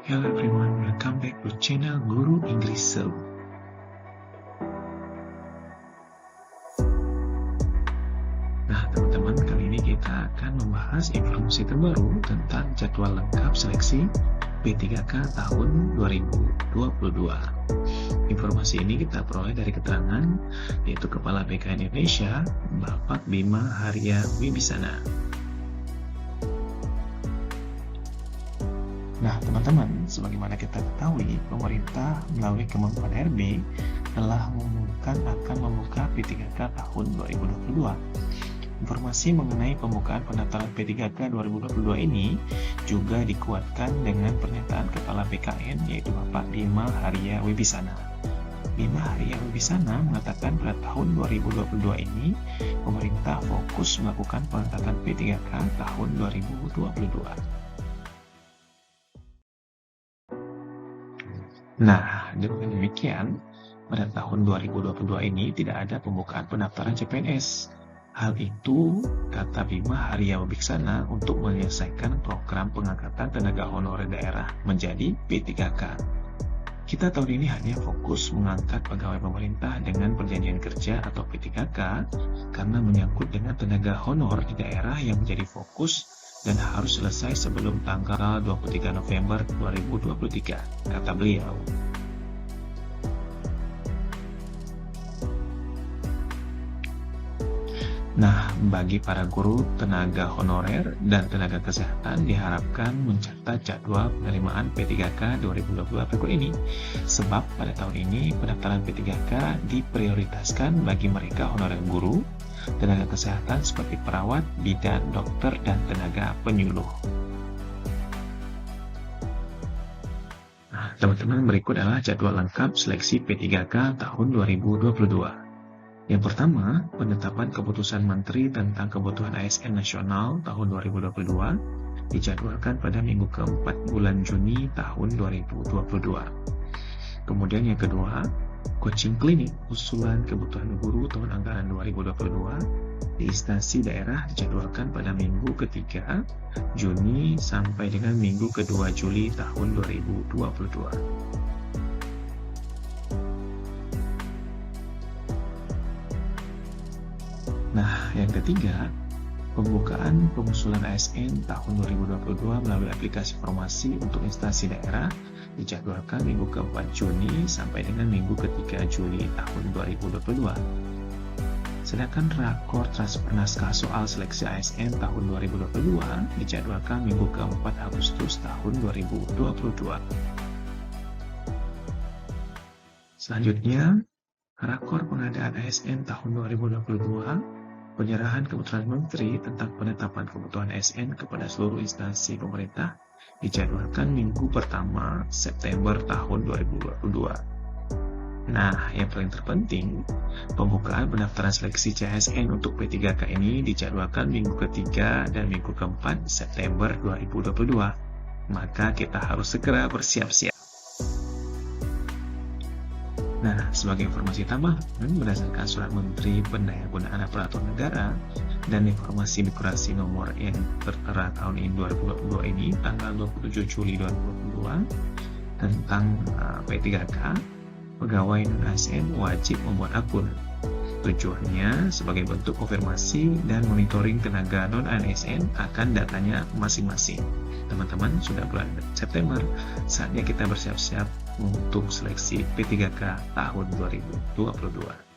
Hello everyone, welcome back to channel Guru English Show. Nah teman-teman, kali ini kita akan membahas informasi terbaru tentang jadwal lengkap seleksi P3K tahun 2022. Informasi ini kita peroleh dari keterangan yaitu Kepala BK Indonesia, Bapak Bima Arya Wibisana. Nah teman-teman, sebagaimana kita ketahui, pemerintah melalui Kemenpan RB telah mengumumkan akan membuka P3K tahun 2022. Informasi mengenai pembukaan pendaftaran P3K 2022 ini juga dikuatkan dengan pernyataan Kepala BKN yaitu Bapak Bima Arya Wibisana. Bima Arya Wibisana mengatakan pada tahun 2022 ini pemerintah fokus melakukan pengetatan P3K tahun 2022. Nah, dengan demikian, pada tahun 2022 ini tidak ada pembukaan pendaftaran CPNS. Hal itu, kata Bima Arya Wibisana, untuk menyelesaikan program pengangkatan tenaga honorer daerah menjadi P3K. Kita tahun ini hanya fokus mengangkat pegawai pemerintah dengan perjanjian kerja atau P3K karena menyangkut dengan tenaga honor di daerah yang menjadi fokus dan harus selesai sebelum tanggal 23 November 2023, kata beliau. Nah, bagi para guru, tenaga honorer, dan tenaga kesehatan diharapkan mencatat jadwal penerimaan P3K 2022 berikut ini. Sebab pada tahun ini pendaftaran P3K diprioritaskan bagi mereka honorer guru, tenaga kesehatan seperti perawat, bidan, dokter, dan tenaga penyuluh. Nah, teman-teman, berikut adalah jadwal lengkap seleksi P3K tahun 2022. Yang pertama, penetapan keputusan Menteri tentang kebutuhan ASN nasional tahun 2022 dijadwalkan pada minggu keempat bulan Juni tahun 2022. Kemudian yang kedua, coaching klinik usulan kebutuhan guru tahun anggaran 2022 di instansi daerah dijadwalkan pada minggu ketiga Juni sampai dengan minggu kedua Juli tahun 2022. Nah, yang ketiga, pembukaan pengusulan ASN tahun 2022 melalui aplikasi formasi untuk instansi daerah dijadwalkan minggu keempat Juni sampai dengan minggu ketiga Juli tahun 2022. Sedangkan rakor transfer naskah soal seleksi ASN tahun 2022 dijadwalkan minggu keempat Agustus tahun 2022. Selanjutnya, rakor pengadaan ASN tahun 2022, penyerahan keputusan Menteri tentang penetapan kebutuhan ASN kepada seluruh instansi pemerintah dijadwalkan minggu pertama September tahun 2022. Nah, yang paling terpenting, pembukaan pendaftaran seleksi CASN untuk P3K ini dijadwalkan minggu ketiga dan minggu keempat September 2022. Maka kita harus segera bersiap-siap. Nah, sebagai informasi tambahan, berdasarkan Surat Menteri Pendayagunaan Aparatur Negara dan Informasi Birokrasi nomor yang tertera tahun ini 2022 ini, tanggal 27 Juli 2022, tentang P3K, pegawai non-ASN wajib membuat akun. Tujuannya sebagai bentuk konfirmasi dan monitoring tenaga non-ASN akan datanya masing-masing. Teman-teman, sudah bulan September, saatnya kita bersiap-siap untuk seleksi P3K tahun 2022.